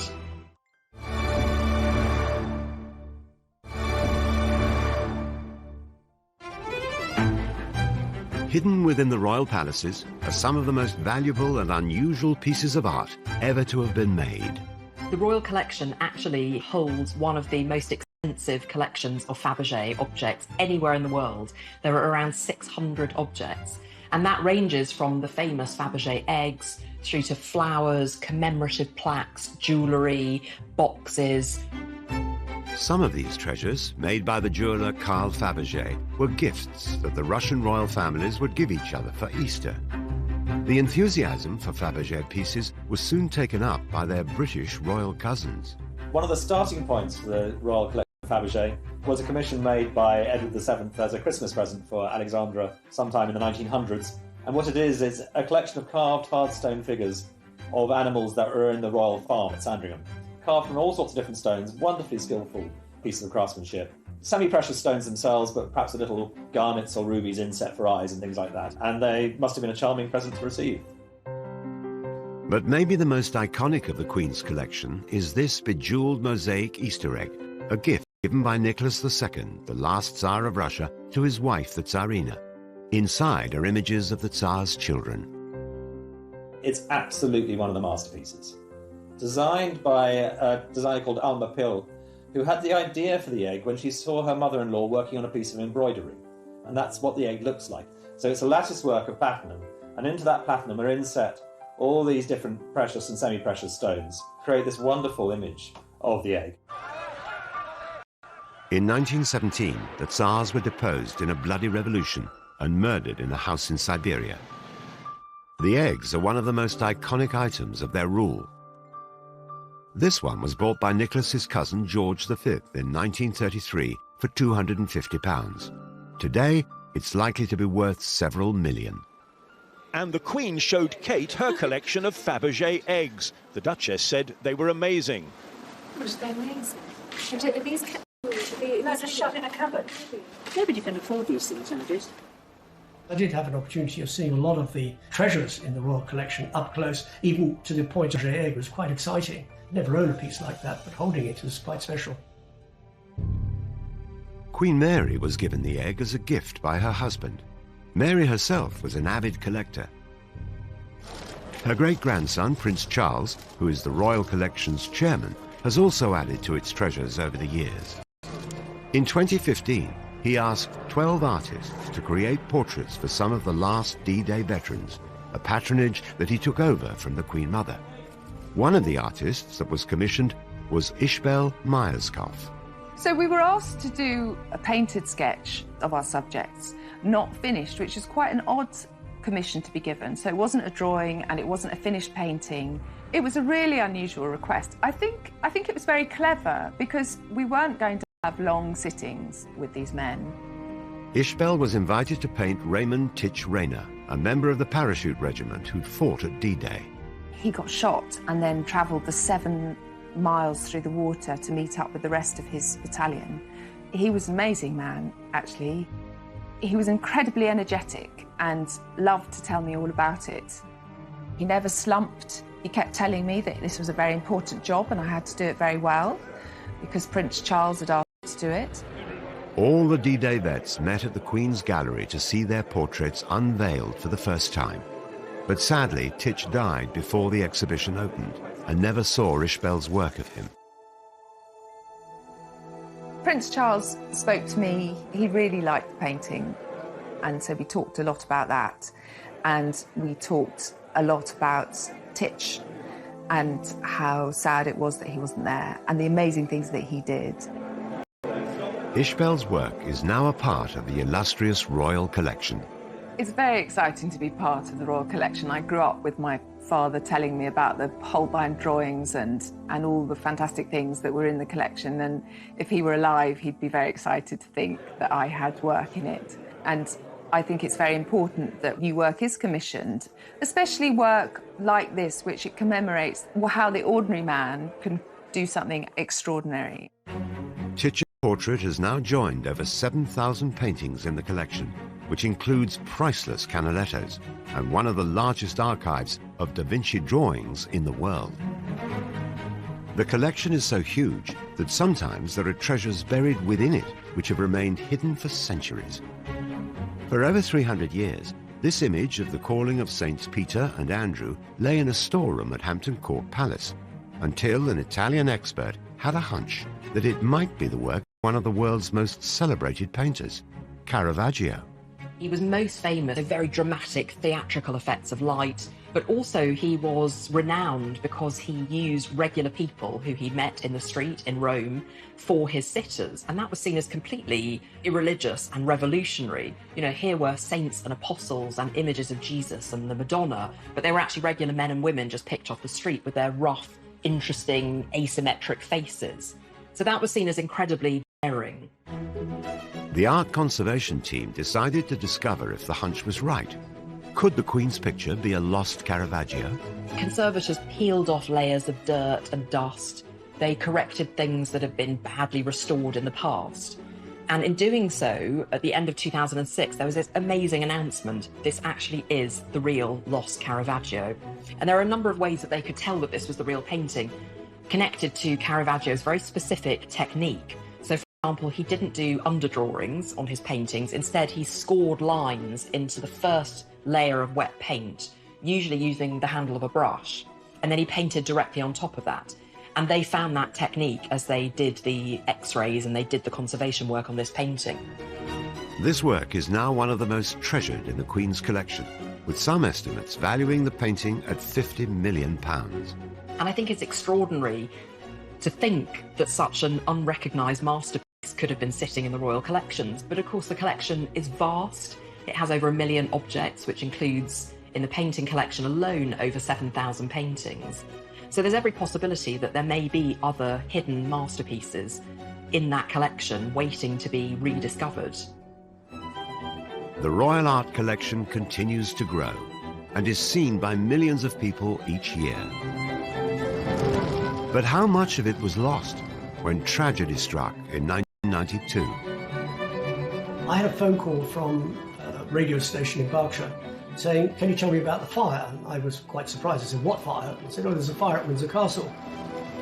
Hidden within the royal palaces are some of the most valuable and unusual pieces of art ever to have been made. The Royal Collection actually holds one of the most extensive collections of Faberge objects anywhere in the world. There are around 600 objects, and that ranges from the famous Faberge eggs through to flowers, commemorative plaques, jewellery, boxes. Some of these treasures, made by the jeweller Carl Faberge, were gifts that the Russian royal families would give each other for Easter. The enthusiasm for Faberge pieces was soon taken up by their British royal cousins. One of the starting points for the Royal Collection Faberge was a commission made by Edward VII as a Christmas present for Alexandra sometime in the 1900s. And what it is a collection of carved hard stone figures of animals that were in the royal farm at Sandringham. Carved from all sorts of different stones, wonderfully skillful pieces of craftsmanship. Semi-precious stones themselves, but perhaps a little garnets or rubies inset for eyes and things like that. And they must have been a charming present to receive. But maybe the most iconic of the Queen's collection is this bejeweled mosaic Easter egg, a gift given by Nicholas II, the last Tsar of Russia, to his wife, the Tsarina. Inside are images of the Tsar's children. It's absolutely one of the masterpieces. Designed by a designer called Alma Pill, who had the idea for the egg when she saw her mother-in-law working on a piece of embroidery. And that's what the egg looks like. So it's a lattice work of platinum, and into that platinum are inset all these different precious and semi-precious stones, create this wonderful image of the egg. In 1917, the Tsars were deposed in a bloody revolution and murdered in a house in Siberia. The eggs are one of the most iconic items of their rule. This one was bought by Nicholas's cousin George V in 1933 for £250. Today, it's likely to be worth several million. And the Queen showed Kate her collection of Faberge eggs. The Duchess said they were amazing. They're amazing. And these they're shut in a cupboard. Nobody can afford these things nowadays. I did have an opportunity of seeing a lot of the treasures in the Royal Collection up close, even to the point of the egg was quite exciting. Never owned a piece like that, but holding it was quite special. Queen Mary was given the egg as a gift by her husband. Mary herself was an avid collector. Her great-grandson, Prince Charles, who is the Royal Collection's chairman, has also added to its treasures over the years. In 2015, he asked 12 artists to create portraits for some of the last D-Day veterans, a patronage that he took over from the Queen Mother. One of the artists that was commissioned was Ishbel Myerscough. So we were asked to do a painted sketch of our subjects, not finished, which is quite an odd commission to be given. So it wasn't a drawing and it wasn't a finished painting. It was a really unusual request. I think it was very clever because we weren't going to have long sittings with these men. Ishbel was invited to paint Raymond Titch Rayner, a member of the parachute regiment who'd fought at D-Day. He got shot and then travelled the 7 miles through the water to meet up with the rest of his battalion. He was an amazing man, actually. He was incredibly energetic and loved to tell me all about it. He never slumped. He kept telling me that this was a very important job and I had to do it very well because Prince Charles had asked me to do it. All the D-Day vets met at the Queen's Gallery to see their portraits unveiled for the first time. But sadly, Titch died before the exhibition opened and never saw Ishbel's work of him. Prince Charles spoke to me. He really liked painting, and so we talked a lot about that. And we talked a lot about Titch and how sad it was that he wasn't there and the amazing things that he did. Ishbel's work is now a part of the illustrious Royal Collection. It's very exciting to be part of the Royal Collection. I grew up with my father telling me about the Holbein drawings and all the fantastic things that were in the collection. And if he were alive, he'd be very excited to think that I had work in it. And I think it's very important that new work is commissioned, especially work like this, which it commemorates how the ordinary man can do something extraordinary. Titch's portrait has now joined over 7,000 paintings in the collection, which includes priceless Canalettos and one of the largest archives of Da Vinci drawings in the world. The collection is so huge that sometimes there are treasures buried within it which have remained hidden for centuries. For over 300 years, this image of the calling of Saints Peter and Andrew lay in a storeroom at Hampton Court Palace, until an Italian expert had a hunch that it might be the work of one of the world's most celebrated painters, Caravaggio. He was most famous for very dramatic theatrical effects of light, but also he was renowned because he used regular people who he met in the street in Rome for his sitters, and that was seen as completely irreligious and revolutionary. You know, here were saints and apostles and images of Jesus and the Madonna, but they were actually regular men and women just picked off the street with their rough, interesting, asymmetric faces. So that was seen as incredibly daring. The art conservation team decided to discover if the hunch was right. Could the Queen's picture be a lost Caravaggio? Conservators peeled off layers of dirt and dust. They corrected things that had been badly restored in the past. And in doing so, at the end of 2006, there was this amazing announcement. This actually is the real lost Caravaggio. And there are a number of ways that they could tell that this was the real painting, connected to Caravaggio's very specific technique. So, for example, he didn't do underdrawings on his paintings. Instead, he scored lines into the first layer of wet paint, usually using the handle of a brush. And then he painted directly on top of that. And they found that technique as they did the X-rays and they did the conservation work on this painting. This work is now one of the most treasured in the Queen's collection, with some estimates valuing the painting at £50 million. And I think it's extraordinary to think that such an unrecognised masterpiece could have been sitting in the royal collections. But of course the collection is vast. It has over 1 million objects, which includes, in the painting collection alone, over 7,000 paintings. So there's every possibility that there may be other hidden masterpieces in that collection waiting to be rediscovered. The Royal Art Collection continues to grow and is seen by millions of people each year. But how much of it was lost when tragedy struck in 1992? I had a phone call from a radio station in Berkshire saying, "Can you tell me about the fire?" And I was quite surprised. I said, "What fire?" I said, "Oh, there's a fire at Windsor Castle."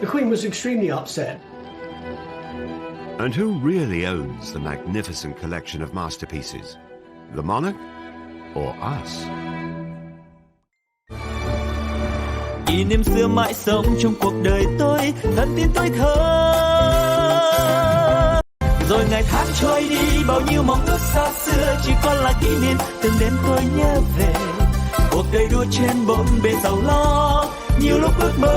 The Queen was extremely upset. And who really owns the magnificent collection of masterpieces? The monarch or us? Kỷ niệm xưa mãi sống trong cuộc đời tôi, thân tin tôi thơ. Rồi ngày tháng trôi đi, bao nhiêu mong ước xa xưa chỉ còn là kỷ niệm từng đêm tôi nhớ về. Cuộc đời đua trên bốn bề giàu lo, nhiều lúc ước mơ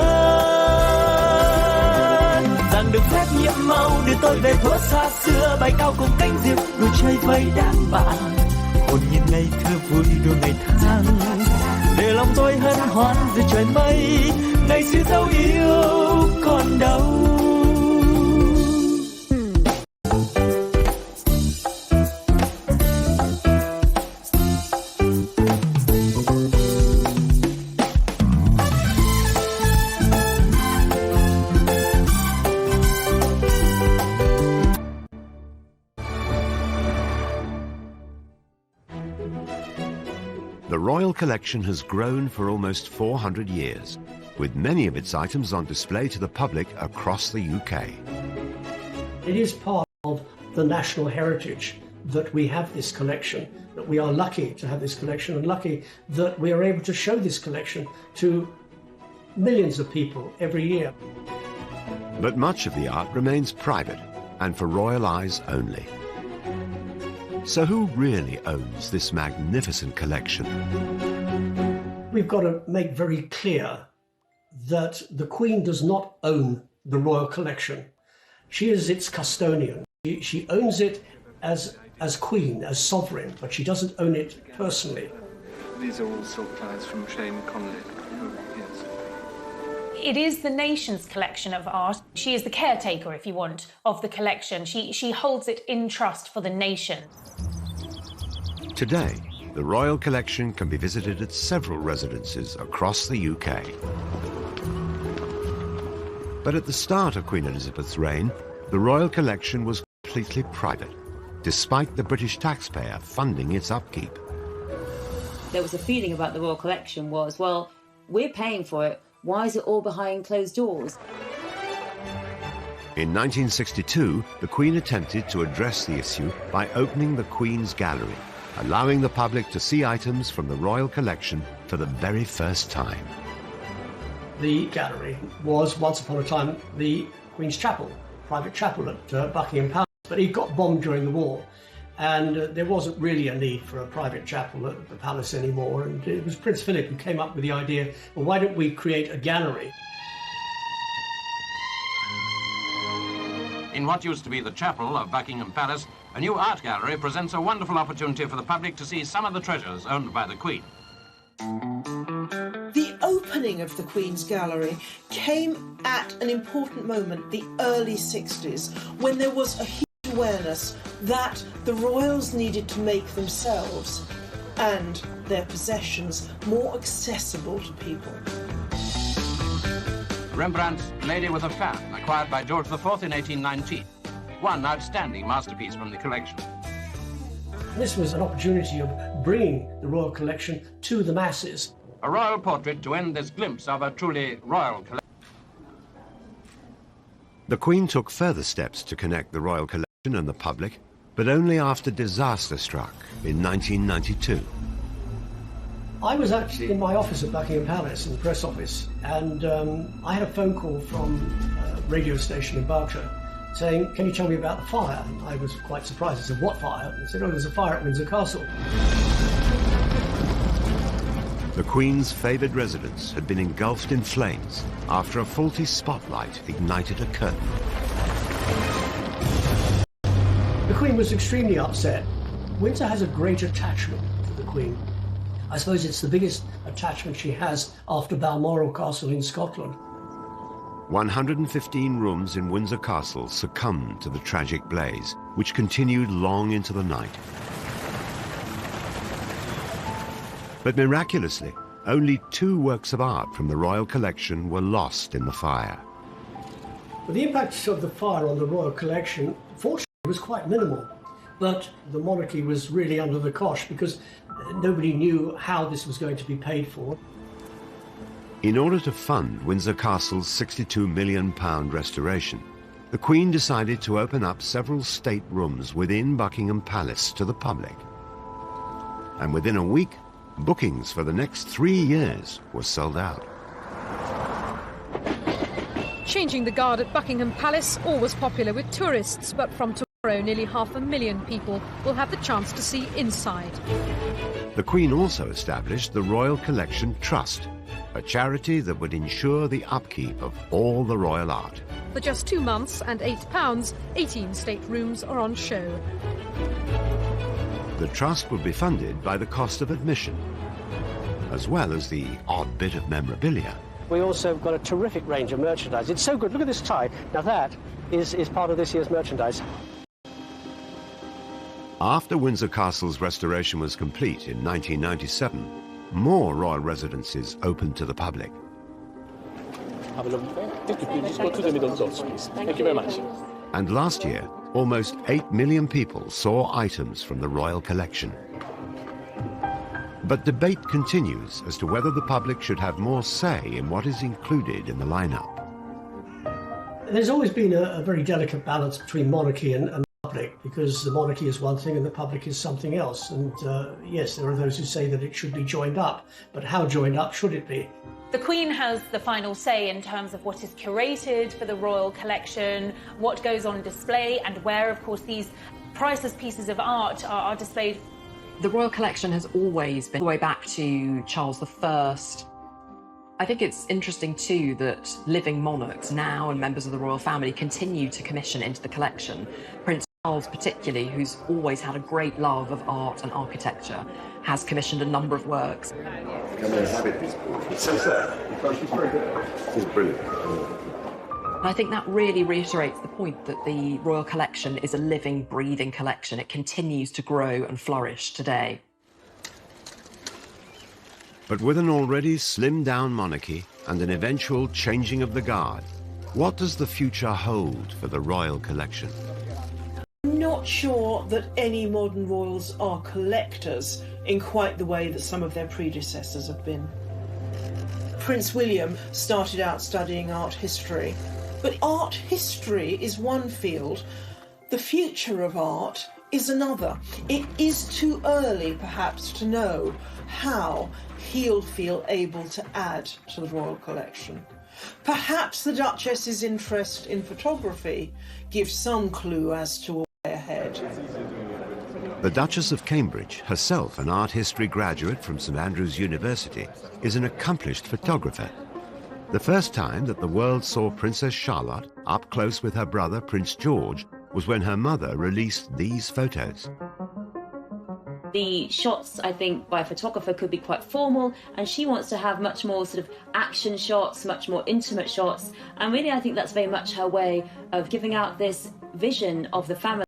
rằng được phép nhiệm màu đưa tôi về thuở xa xưa, bay cao cùng cánh diều đua chơi với đám bạn. Hồn nhiên ngày thơ vui đua ngày tháng, để lòng tôi hân hoan dưới trời mây, ngày xưa dấu yêu còn đâu. The Royal Collection has grown for almost 400 years, with many of its items on display to the public across the UK. It is part of the national heritage that we have this collection, that we are lucky to have this collection and lucky that we are able to show this collection to millions of people every year. But much of the art remains private and for royal eyes only. So who really owns this magnificent collection? We've got to make very clear that the Queen does not own the royal collection. She is its custodian. She owns it as Queen, as sovereign, but she doesn't own it personally. These are all silk ties from Shane Conley. Yes. It is the nation's collection of art. She is the caretaker, if you want, of the collection. She holds it in trust for the nation. Today, the Royal Collection can be visited at several residences across the UK. But at the start of Queen Elizabeth's reign, the Royal Collection was completely private, despite the British taxpayer funding its upkeep. There was a feeling about the Royal Collection was, well, we're paying for it, why is it all behind closed doors? In 1962, the Queen attempted to address the issue by opening the Queen's Gallery, allowing the public to see items from the Royal Collection for the very first time. The gallery was once upon a time the Queen's Chapel, private chapel at Buckingham Palace, but it got bombed during the war, and there wasn't really a need for a private chapel at the palace anymore, and it was Prince Philip who came up with the idea, well, why don't we create a gallery? In what used to be the chapel of Buckingham Palace, a new art gallery presents a wonderful opportunity for the public to see some of the treasures owned by the Queen. The opening of the Queen's Gallery came at an important moment, the early 60s, when there was a huge awareness that the royals needed to make themselves and their possessions more accessible to people. Rembrandt's Lady with a Fan, acquired by George IV in 1819. One outstanding masterpiece from the collection. This was an opportunity of bringing the royal collection to the masses. A royal portrait to end this glimpse of a truly royal collection. The Queen took further steps to connect the royal collection and the public, but only after disaster struck in 1992. I was actually in my office at Buckingham Palace, in the press office, and I had a phone call from a radio station in Berkshire saying, "Can you tell me about the fire?" And I was quite surprised. I said, "What fire?" And they said, "Oh, there's a fire at Windsor Castle." The Queen's favoured residence had been engulfed in flames after a faulty spotlight ignited a curtain. The Queen was extremely upset. Windsor has a great attachment to the Queen. I suppose it's the biggest attachment she has after Balmoral Castle in Scotland. 115 rooms in Windsor Castle succumbed to the tragic blaze, which continued long into the night. But miraculously, only 2 works of art from the royal collection were lost in the fire. But the impact of the fire on the royal collection, fortunately, was quite minimal. But the monarchy was really under the cosh because nobody knew how this was going to be paid for. In order to fund Windsor Castle's £62 million restoration, the Queen decided to open up several state rooms within Buckingham Palace to the public. And within a week, bookings for the next 3 years were sold out. Changing the guard at Buckingham Palace, always popular with tourists, but from tomorrow nearly 500,000 people will have the chance to see inside. The Queen also established the Royal Collection Trust, a charity that would ensure the upkeep of all the royal art. For just 2 months and £8, 18 state rooms are on show. The trust will be funded by the cost of admission, as well as the odd bit of memorabilia. We also have got a terrific range of merchandise. It's so good. Look at this tie. Now that is part of this year's merchandise. After Windsor Castle's restoration was complete in 1997, more royal residences opened to the public. Have a lovely day. Thank you. Just go to the middle doors, please. Thank you very much. And last year, almost 8 million people saw items from the royal collection. But debate continues as to whether the public should have more say in what is included in the lineup. There's always been a very delicate balance between monarchy and public, because the monarchy is one thing and the public is something else. And yes, there are those who say that it should be joined up, but how joined up should it be? The Queen has the final say in terms of what is curated for the royal collection, what goes on display, and where, of course, these priceless pieces of art are displayed. The royal collection has always been all the way back to Charles I. I think it's interesting too that living monarchs now and members of the royal family continue to commission into the collection. Prince Charles particularly, who's always had a great love of art and architecture, has commissioned a number of works. Camilla have these portraits. It's very good. It's brilliant. And I think that really reiterates the point that the royal collection is a living, breathing collection. It continues to grow and flourish today. But with an already slimmed-down monarchy and an eventual changing of the guard, what does the future hold for the royal collection? I'm not sure that any modern royals are collectors in quite the way that some of their predecessors have been. Prince William started out studying art history, but art history is one field. The future of art is another. It is too early, perhaps, to know how he'll feel able to add to the royal collection. Perhaps the Duchess's interest in photography gives some clue as to a way ahead. The Duchess of Cambridge, herself an art history graduate from St Andrews University, is an accomplished photographer. The first time that the world saw Princess Charlotte up close with her brother Prince George was when her mother released these photos. The shots, I think, by a photographer could be quite formal, and she wants to have much more sort of action shots, much more intimate shots, and really I think that's very much her way of giving out this vision of the family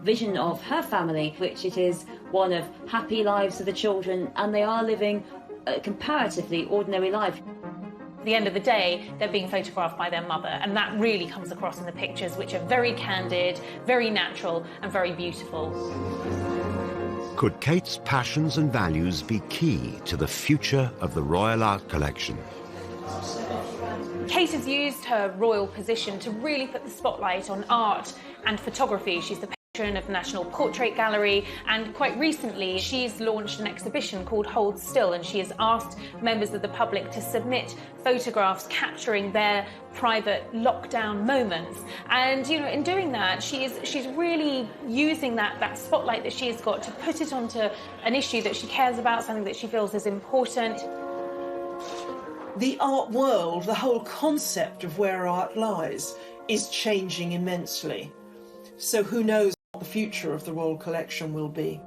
vision of her family, which it is one of happy lives for the children, and they are living a comparatively ordinary life. At the end of the day, they're being photographed by their mother, and that really comes across in the pictures, which are very candid, very natural, and very beautiful. Could Kate's passions and values be key to the future of the Royal Art Collection? Kate has used her royal position to really put the spotlight on art and photography. She's the patron of the National Portrait Gallery, and quite recently she's launched an exhibition called Hold Still, and she has asked members of the public to submit photographs capturing their private lockdown moments. And you know, in doing that, she's really using that spotlight that she has got to put it onto an issue that she cares about, something that she feels is important. The art world, the whole concept of where art lies, is changing immensely. So who knows what the future of the Royal Collection will be.